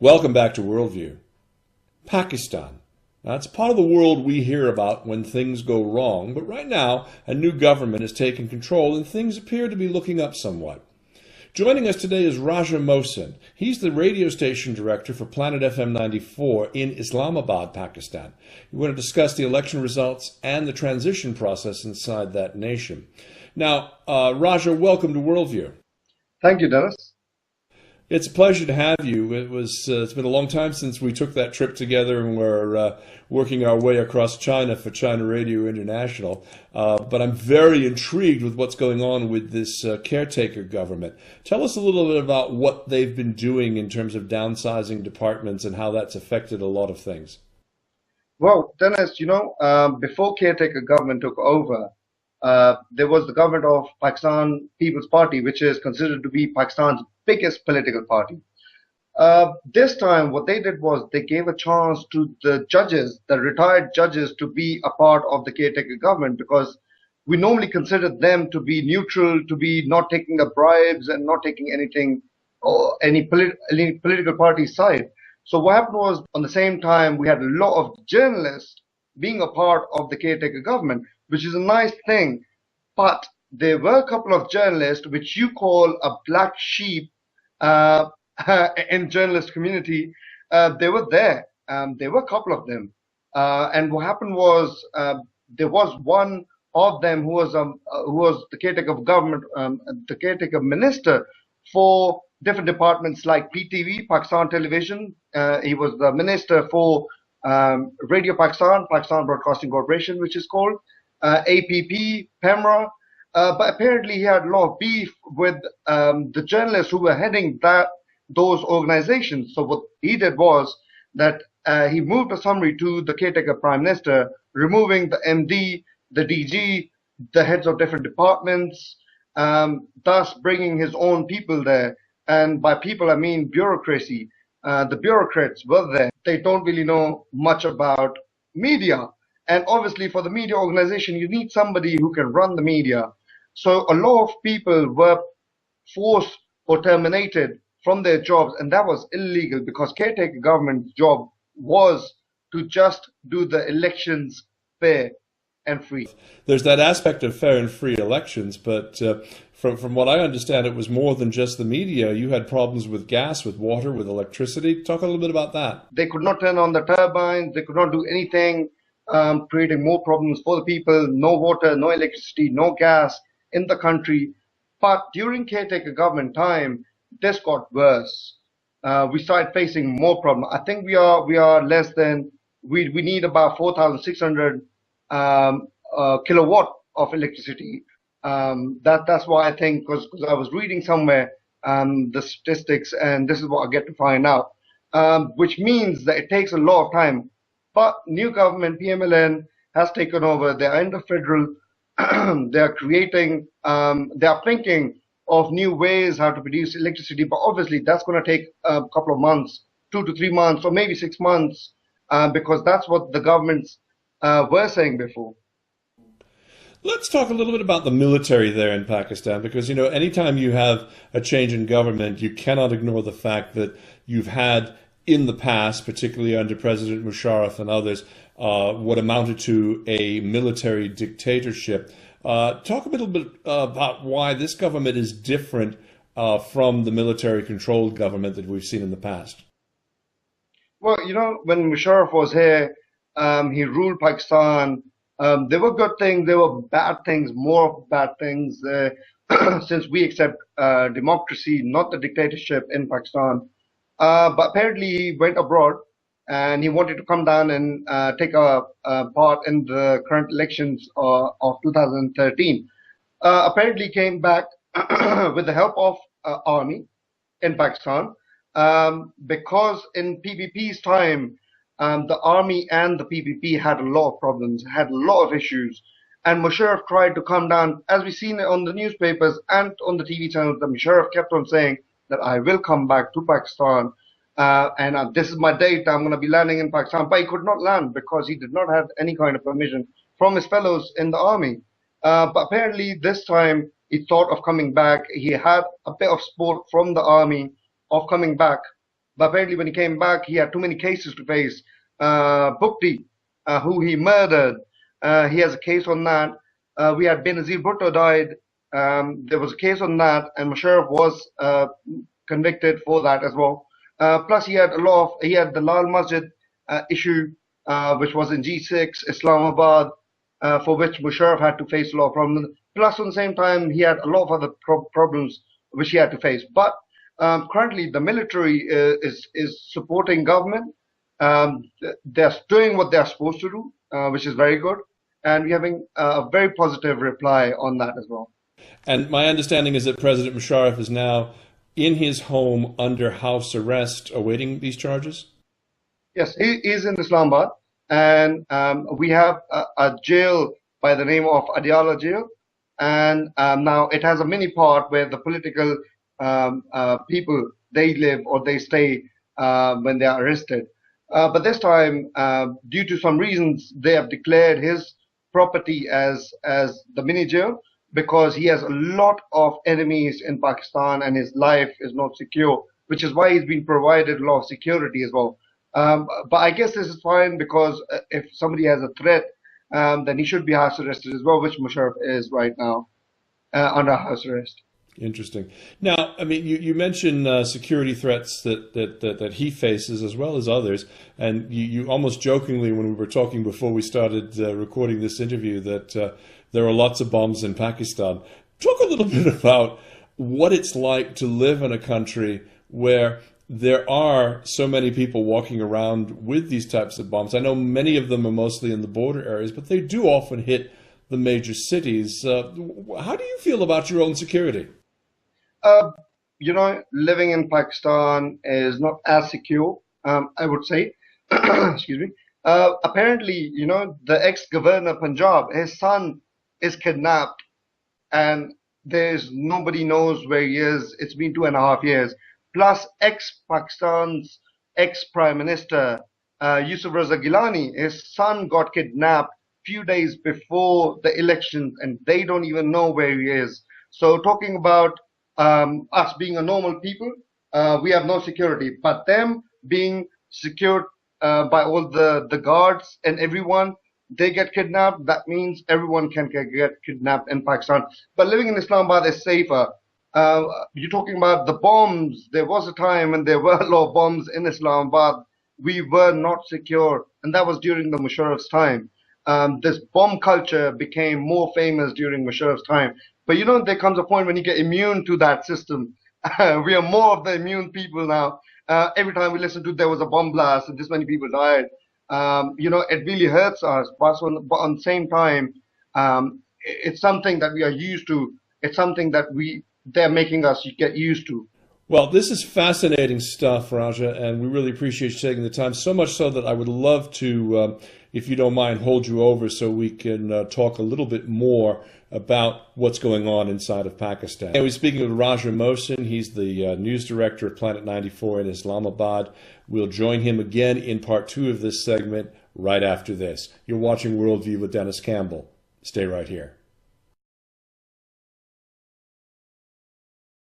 Welcome back to Worldview. Pakistan. Now, it's part of the world we hear about when things go wrong, but right now a new government has taken control and things appear to be looking up somewhat. Joining us today is Raja Mohsin. He's the radio station director for Planet FM 94 in Islamabad, Pakistan. We want to discuss the election results and the transition process inside that nation. Now, Raja, welcome to Worldview. Thank you, Dennis. It's a pleasure to have you. It's been a long time since we took that trip together and we're working our way across China for China Radio International. But I'm very intrigued with what's going on with this caretaker government. Tell us a little bit about what they've been doing in terms of downsizing departments and how that's affected a lot of things. Well, Dennis, before caretaker government took over, there was the government of Pakistan People's Party, which is considered to be Pakistan's biggest political party. This time, what they did was they gave a chance to the judges, the retired judges, to be a part of the caretaker government, because we normally consider them to be neutral, to be not taking the bribes and not taking anything or any political party side. So what happened was, on the same time, we had a lot of journalists being a part of the caretaker government, which is a nice thing. But there were a couple of journalists, which you call a black sheep in journalist community. They were there. There were a couple of them. And what happened was there was one of them who was the caretaker of government, the caretaker minister for different departments like PTV, Pakistan Television. He was the minister for Radio Pakistan, Pakistan Broadcasting Corporation, which is called APP, PEMRA. But apparently he had a lot of beef with the journalists who were heading those organizations. So what he did was that he moved a summary to the caretaker prime minister, removing the MD, the DG, the heads of different departments, thus bringing his own people there. And by people, I mean bureaucracy. The bureaucrats were there. They don't really know much about media. And obviously for the media organization, you need somebody who can run the media. So a lot of people were forced or terminated from their jobs, and that was illegal because caretaker government's job was to just do the elections fair and free. There's that aspect of fair and free elections, but from what I understand, it was more than just the media. You had problems with gas, with water, with electricity. Talk a little bit about that. They could not turn on the turbines. They could not do anything, creating more problems for the people. No water, no electricity, no gas in the country. But during caretaker government time, this got worse. We started facing more problems. I think we are less than, we need about 4,600 kilowatt of electricity. That's why I think, because I was reading somewhere the statistics, and this is what I get to find out, which means that it takes a lot of time. But new government, PMLN, has taken over. They are in the federal. They are creating, they are thinking of new ways how to produce electricity, but obviously that's going to take a couple of months, 2 to 3 months, or maybe 6 months, because that's what the governments were saying before. Let's talk a little bit about the military there in Pakistan, because, anytime you have a change in government, you cannot ignore the fact that you've had in the past, particularly under President Musharraf and others, what amounted to a military dictatorship. Talk a little bit about why this government is different from the military-controlled government that we've seen in the past. Well, when Musharraf was here, he ruled Pakistan. There were good things, there were bad things, more bad things, since we accept democracy, not the dictatorship in Pakistan. But apparently he went abroad and he wanted to come down and take a part in the current elections of 2013. Apparently came back with the help of army in Pakistan, because in PPP's time, the army and the PPP had a lot of problems, had a lot of issues. And Musharraf tried to come down, as we've seen on the newspapers and on the TV channels, that Musharraf kept on saying that I will come back to Pakistan. And this is my date, I'm going to be landing in Pakistan. But he could not land because he did not have any kind of permission from his fellows in the army. But apparently this time he thought of coming back. He had a bit of support from the army of coming back. But apparently, when he came back, he had too many cases to face. Bukti, who he murdered, he has a case on that. We had Benazir Bhutto died. There was a case on that, and Musharraf was convicted for that as well. Plus, he had the Lal Masjid issue, which was in G6, Islamabad, for which Musharraf had to face a lot of problems. Plus, on the same time, he had a lot of other problems which he had to face. But currently, the military is supporting government. They're doing what they're supposed to do, which is very good. And we're having a very positive reply on that as well. And my understanding is that President Musharraf is now in his home under house arrest awaiting these charges? Yes, he is in Islamabad. And we have a jail by the name of Adiala Jail. And now it has a mini part where the political people, they live or they stay when they are arrested. But this time, due to some reasons, they have declared his property as the mini jail because he has a lot of enemies in Pakistan and his life is not secure, which is why he's been provided a lot of security as well. But I guess this is fine because if somebody has a threat, then he should be house arrested as well, which Musharraf is right now under house arrest. Interesting. Now, I mean, you mentioned security threats that he faces as well as others, and you almost jokingly, when we were talking before we started recording this interview, that there are lots of bombs in Pakistan. Talk a little bit about what it's like to live in a country where there are so many people walking around with these types of bombs. I know many of them are mostly in the border areas, but they do often hit the major cities. How do you feel about your own security? Living in Pakistan is not as secure, I would say. Excuse me. Apparently, the ex-governor of Punjab, his son is kidnapped and nobody knows where he is. It's been 2.5 years. Plus, ex-Pakistan's ex-prime minister, Yusuf Raza Gilani, his son got kidnapped few days before the election and they don't even know where he is. So talking about us being a normal people, we have no security, but them being secured by all the guards and everyone, they get kidnapped. That means everyone can get kidnapped in Pakistan. But living in Islamabad is safer. You're talking about the bombs. There was a time when there were a lot of bombs in Islamabad. We were not secure, and that was during the Musharraf's time. This bomb culture became more famous during Musharraf's time. But there comes a point when you get immune to that system. We are more of the immune people now. Every time we listen to there was a bomb blast and this many people died, it really hurts us. But on the same time, it's something that we are used to. It's something that they're making us get used to. Well, this is fascinating stuff, Raja, and we really appreciate you taking the time, so much so that I would love to, if you don't mind, hold you over so we can talk a little bit more about what's going on inside of Pakistan. And we're speaking with Raja Mohsin. He's the news director of Planet 94 in Islamabad. We'll join him again in part 2 of this segment right after this. You're watching Worldview with Dennis Campbell. Stay right here.